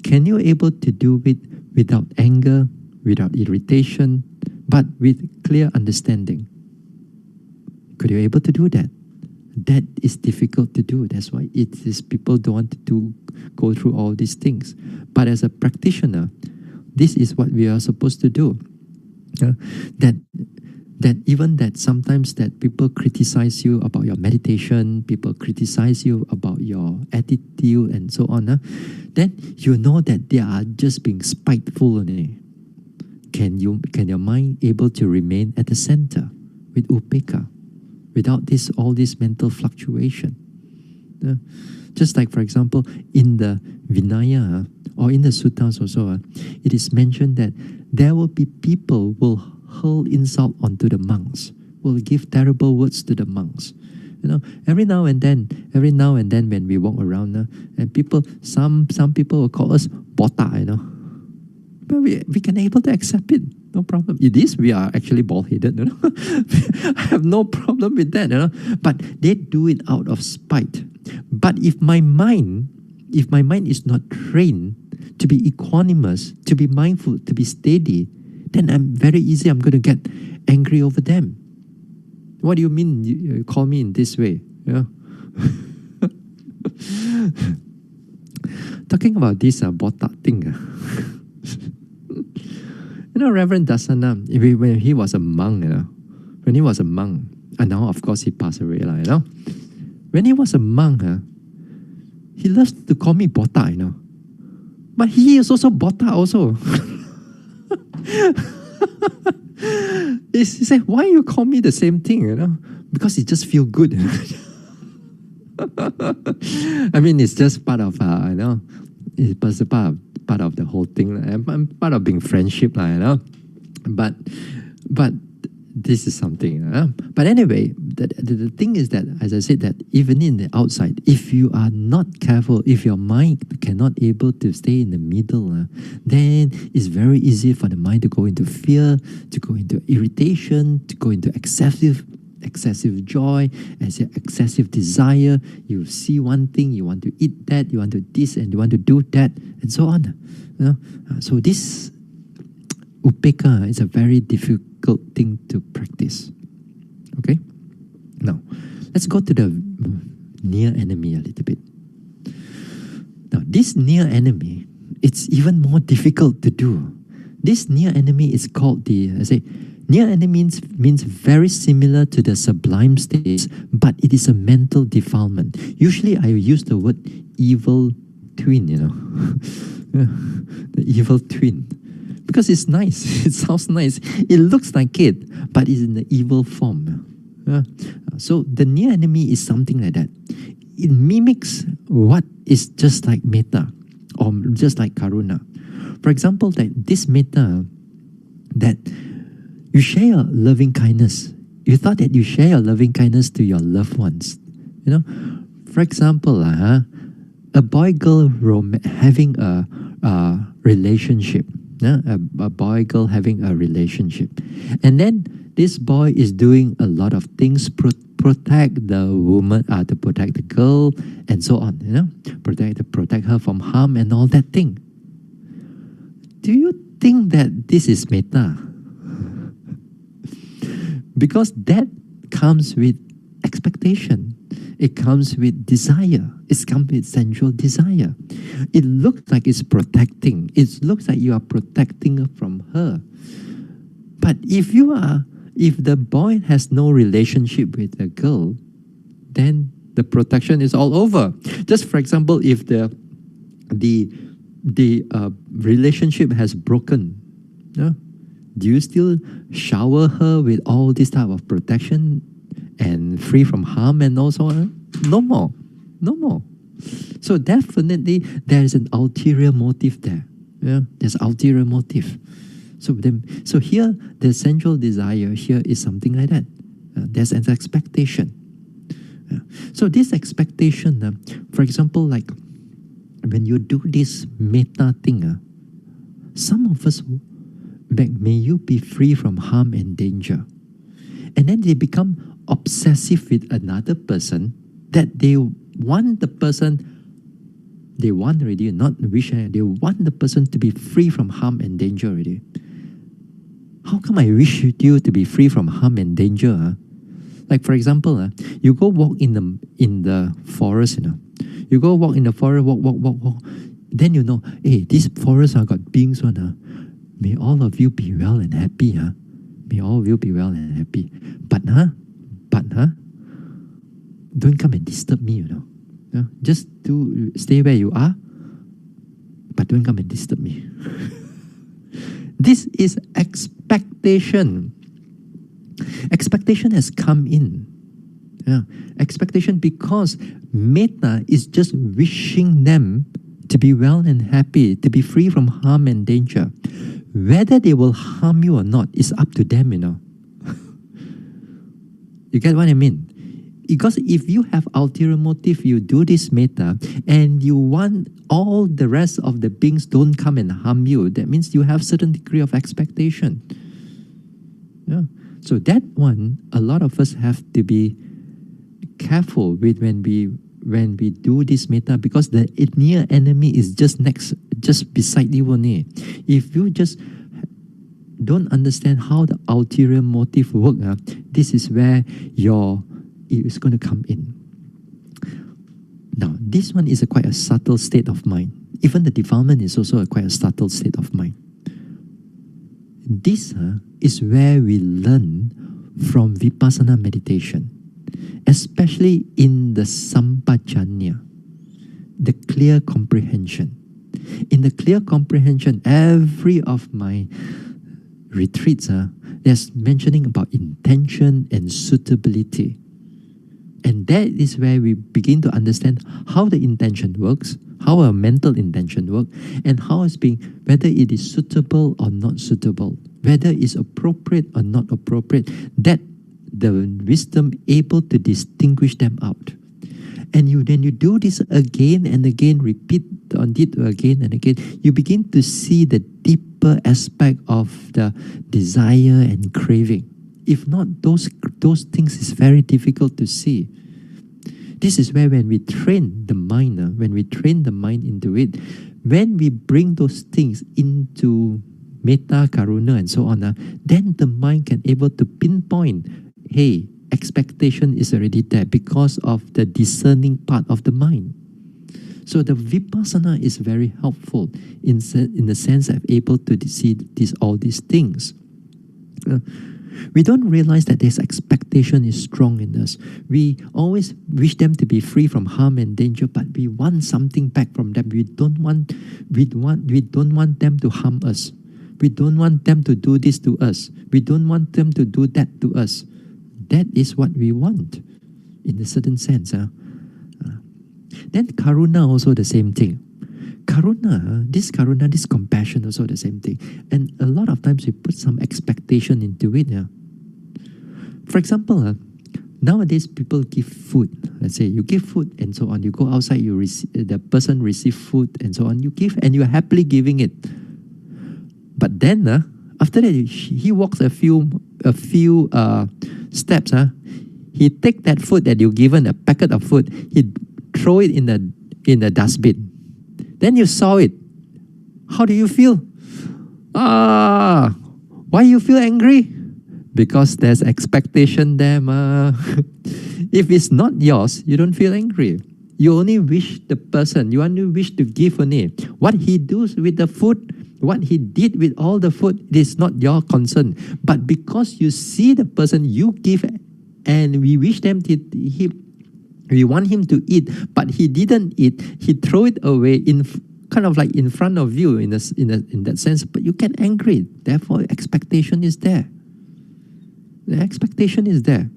can you able to do it without anger, without irritation, but with clear understanding? Could you able to do that? That is difficult to do. That's why it is people don't want to go through all these things. But as a practitioner, this is what we are supposed to do. That even that sometimes that people criticize you about your meditation, people criticize you about your attitude and so on, then you know that they are just being spiteful. Can your mind able to remain at the center with upekkha, without all this mental fluctuation? Just like, for example, in the Vinaya or in the suttas also, it is mentioned that there will be people will hurl insult onto the monks, will give terrible words to the monks. Every now and then when we walk around, and people, some people will call us bota, but we can able to accept it, no problem. It is, we are actually bald-headed, I have no problem with that, but they do it out of spite. But if my mind is not trained to be equanimous, to be mindful, to be steady, then I'm going to get angry over them. What do you mean you call me in this way? Yeah. Talking about this botak thing. Reverend Dasana, when he was a monk, when he was a monk, and now of course he passed away, when he was a monk, he loves to call me botak, but he is also botak also. He said, why you call me the same thing, because it just feel good. I mean, it's just part of, it's part of the whole thing, part of being friendship, but this is something. But anyway, the thing is that, as I said, that even in the outside, if you are not careful, if your mind cannot able to stay in the middle, then it's very easy for the mind to go into fear, to go into irritation, to go into excessive joy, excessive desire. You see one thing, you want to eat that, you want to this, and you want to do that, and so on. So this upeka is a very difficult thing to practice. Okay? Now, let's go to the near enemy a little bit. Now, this near enemy, it's even more difficult to do. This near enemy is called near enemy means very similar to the sublime states, but it is a mental defilement. Usually I use the word evil twin, the evil twin. Because it's nice, it sounds nice, it looks like it, but it's in the evil form. So the near enemy is something like that. It mimics what is just like metta, or just like karuna. For example, that this metta, that you share your loving kindness. You thought that you share your loving kindness to your loved ones. For example, a boy-girl having a relationship. A boy-girl having a relationship. And then this boy is doing a lot of things, protect the woman, to protect the girl, and so on. Protect her from harm and all that thing. Do you think that this is metta? Because that comes with expectation. It comes with desire. It comes with sensual desire. It looks like it's protecting. It looks like you are protecting her from her. But if the boy has no relationship with the girl, then the protection is all over. Just for example, if the relationship has broken, do you still shower her with all this type of protection and free from harm and also on? No more. So definitely there is an ulterior motive there. There's ulterior motive. So here the sensual desire here is something like that. There's an expectation. So this expectation, for example, like when you do this metta thing, some of us beg, may you be free from harm and danger. And then they become obsessive with another person, that they want the person, they want already, not wish, they want the person to be free from harm and danger already. How come I wish you to be free from harm and danger? Like for example, you go walk in the forest, you go walk in the forest, walk. Then hey, this forest got beings one. May all of you be well and happy. May all of you be well and happy. But don't come and disturb me, Just stay where you are, but don't come and disturb me. This is expectation. Expectation has come in. Expectation because metta is just wishing them to be well and happy, to be free from harm and danger. Whether they will harm you or not is up to them, You get what I mean? Because if you have ulterior motive, you do this metta, and you want all the rest of the beings don't come and harm you, that means you have certain degree of expectation. So that one, a lot of us have to be careful with when we do this metta, because the near enemy is just beside you only. If you just don't understand how the ulterior motive work, this is where it is going to come in. Now, this one is quite a subtle state of mind. Even the defilement is also quite a subtle state of mind. This is where we learn from vipassana meditation, especially in the sampajanya, the clear comprehension. In the clear comprehension, every of my retreats, there's mentioning about intention and suitability. And that is where we begin to understand how the intention works, how a mental intention works, and how it's being, whether it is suitable or not suitable, whether it's appropriate or not appropriate, that the wisdom able to distinguish them out. And then you do this again and again, repeat on it again and again, you begin to see the deeper aspect of the desire and craving. If not, those things is very difficult to see. This is where when we train the mind, into it, when we bring those things into metta, karuna, and so on, then the mind can able to pinpoint, hey, expectation is already there because of the discerning part of the mind. So the vipassana is very helpful in the sense of able to see all these things. We don't realize that this expectation is strong in us. We always wish them to be free from harm and danger, but we want something back from them. We don't want them to harm us. We don't want them to do this to us. We don't want them to do that to us. That is what we want, in a certain sense. Then karuna also the same thing. Karuna, this compassion also the same thing. And a lot of times we put some expectation into it. For example, nowadays people give food. Let's say you give food and so on. You go outside, the person receive food and so on. You give and you are happily giving it. But then after that, he walks a few steps. He take that food that you given, a packet of food, he throw it in the dustbin. Then you saw it. How do you feel? Why you feel angry? Because there's expectation there. If it's not yours, you don't feel angry. You only wish the person, you only wish to give only. What he does with the food, what he did with all the food, it is not your concern. But because you see the person, you give, and we wish them we want him to eat, but he didn't eat. He throw it away kind of like in front of you in that sense. But you get angry. Therefore, expectation is there. The expectation is there.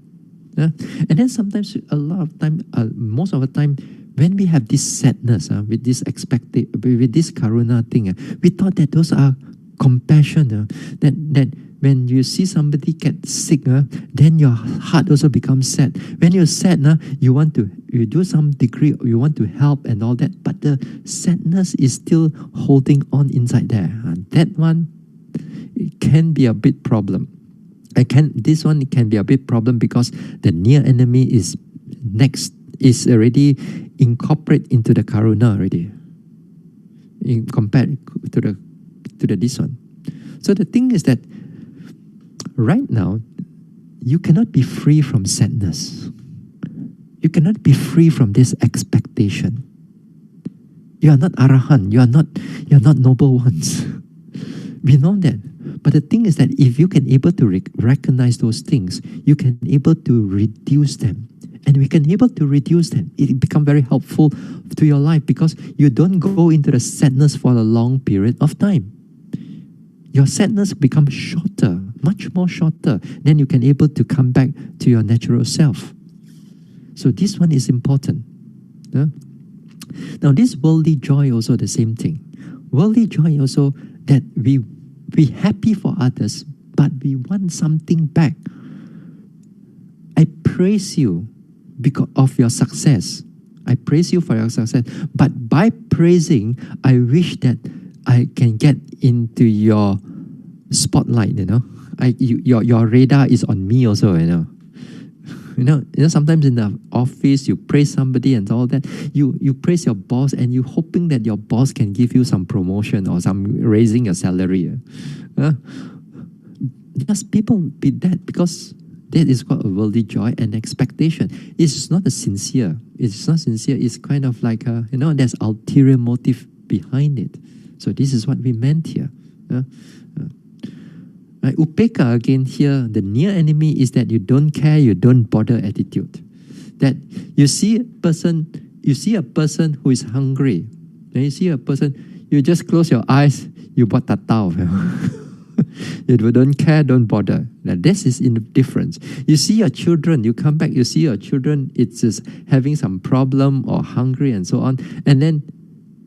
And then sometimes, a lot of time, most of the time, when we have this sadness with this karuna thing, we thought that those are compassion. That when you see somebody get sick, then your heart also becomes sad. When you're sad, you do some degree, you want to help and all that, but the sadness is still holding on inside there. That one, it can be a big problem. This one can be a big problem because the near enemy is already incorporated into the karuna already, compared to this one. So the thing is that right now, you cannot be free from sadness. You cannot be free from this expectation. You are not arahant. You are not noble ones. We know that. But the thing is that if you can able to recognize those things, you can able to reduce them. And we can able to reduce them. It become very helpful to your life because you don't go into the sadness for a long period of time. Your sadness becomes shorter, much more shorter. Then you can able to come back to your natural self. So this one is important. Now this worldly joy also the same thing. Worldly joy also that we happy for others, but we want something back. I praise you because of your success. I praise you for your success. But by praising, I wish that I can get into your spotlight, your radar is on me also, sometimes in the office, you praise somebody and all that. You praise your boss and you hoping that your boss can give you some promotion or some raising your salary. Does people be that? Because that is called a worldly joy and expectation. It's not a sincere. It's not sincere. It's kind of like there's ulterior motive behind it. So this is what we meant here. Upeka again here, the near enemy is that you don't care, you don't bother attitude. That you see a person who is hungry. Then you see a person, you just close your eyes, you bought tatao. You don't care, don't bother. Now this is indifference. You see your children, you come back, you see your children, it's just having some problem or hungry and so on, and then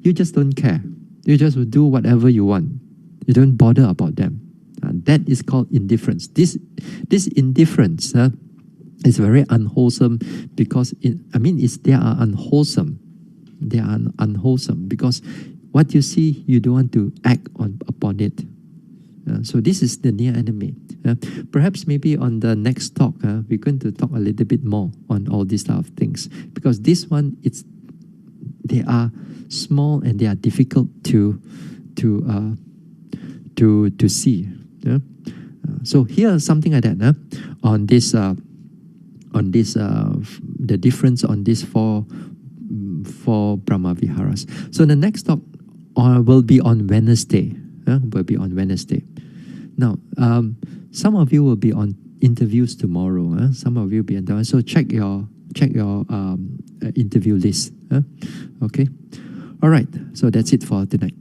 you just don't care. You just do whatever you want. You don't bother about them. That is called indifference. This indifference is very unwholesome because they are unwholesome. They are unwholesome because what you see, you don't want to act upon it. So this is the near enemy. Perhaps maybe on the next talk, we're going to talk a little bit more on all these type of things, because this one, they are small and they are difficult to see. So here's something like that on this the difference on these four Brahmaviharas. So the next talk will be on Wednesday. Will be on Wednesday. Now, some of you will be on interviews tomorrow. Some of you will be on. So check your interview list. Okay. All right. So that's it for tonight.